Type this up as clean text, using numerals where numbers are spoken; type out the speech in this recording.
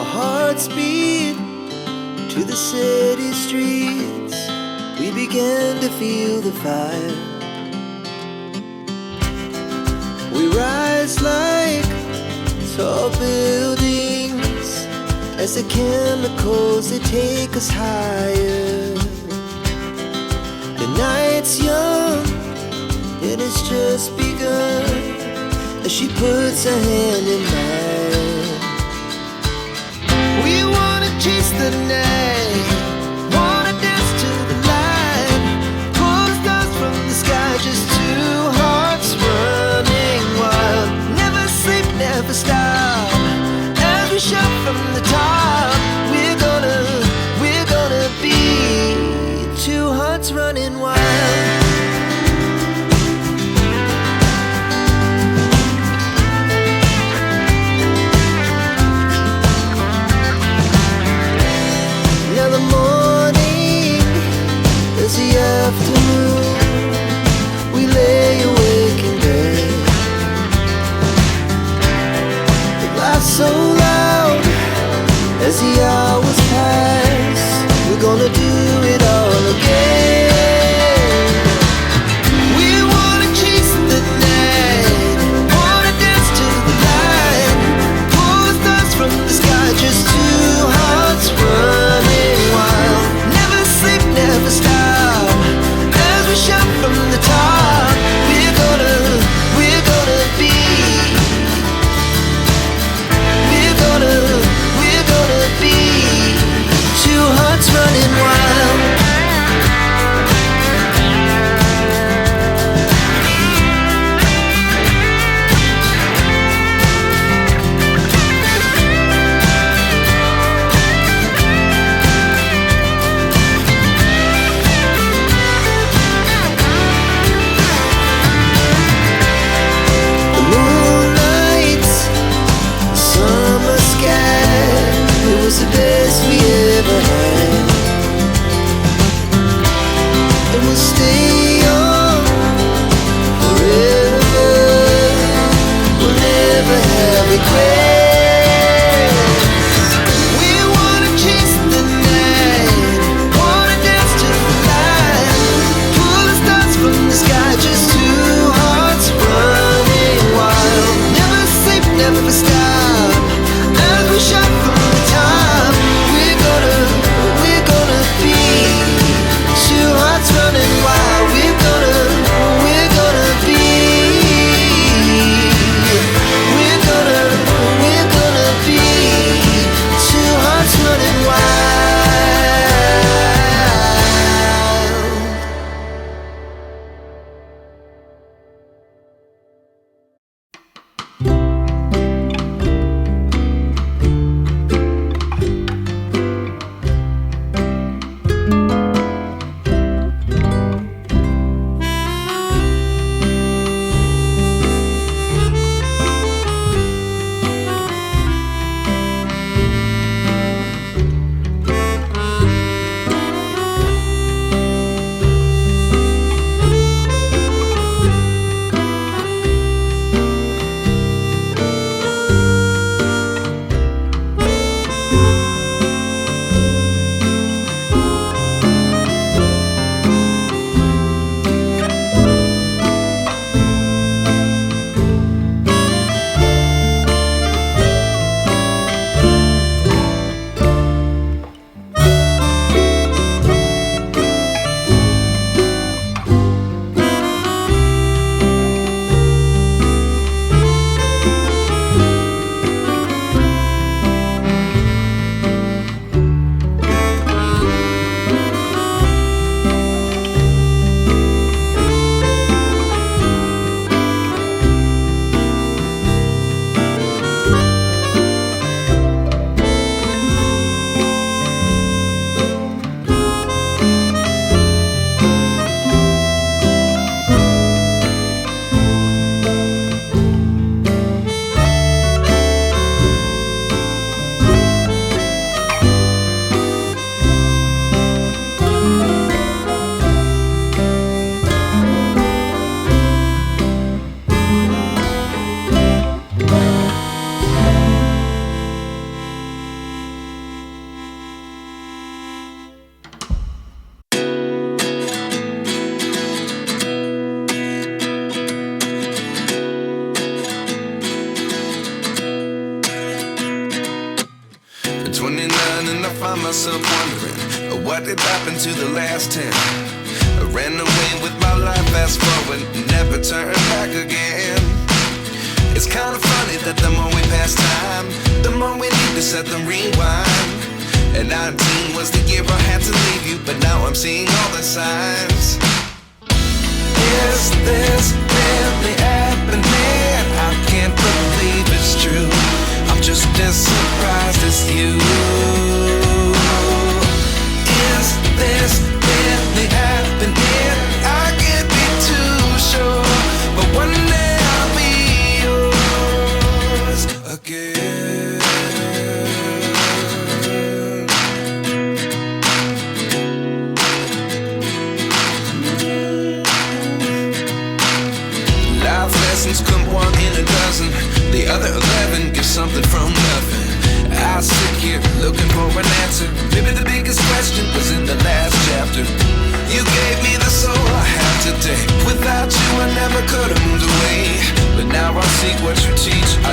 Our hearts beat to the city streets. We began to feel the fire. We rise like tall buildings as the chemicals, they take us higher. The night's young, it has just begun, as she puts her hand in mine. We wanna chase the night, wanna dance to the light, pull the stars from the sky, just two hearts running wild. Never sleep, never stop, as we shout from the top. We're gonna be two hearts running wild. Now the morning is the afternoon. We lay awake in bed. The laughs so loud as the hours pass. We're gonna do it all again. We wanna chase the night, wanna dance to the light, pull the stars from the sky, just two hearts running wild. Never sleep, never stop, as we shout from the top. We're gonna be, we're gonna be 29 and I find myself wondering, what did happen to the last 10? I ran away with my life, fast forward, never turn back again. It's kind of funny that the more we pass time, the more we need to set them rewind. And 19 was the year I had to leave you, but now I'm seeing all the signs. Is this really happening? I can't believe it's true. I'm just as surprised as you. Is this really happening? I can't be too sure, but one day I'll be yours again. Life lessons come one in a dozen. The other 11 give something from nothing. I sit here looking for an answer. Maybe the biggest question was in the last chapter. You gave me the soul I have today. Without you I never could have moved away. But now I seek what you teach. I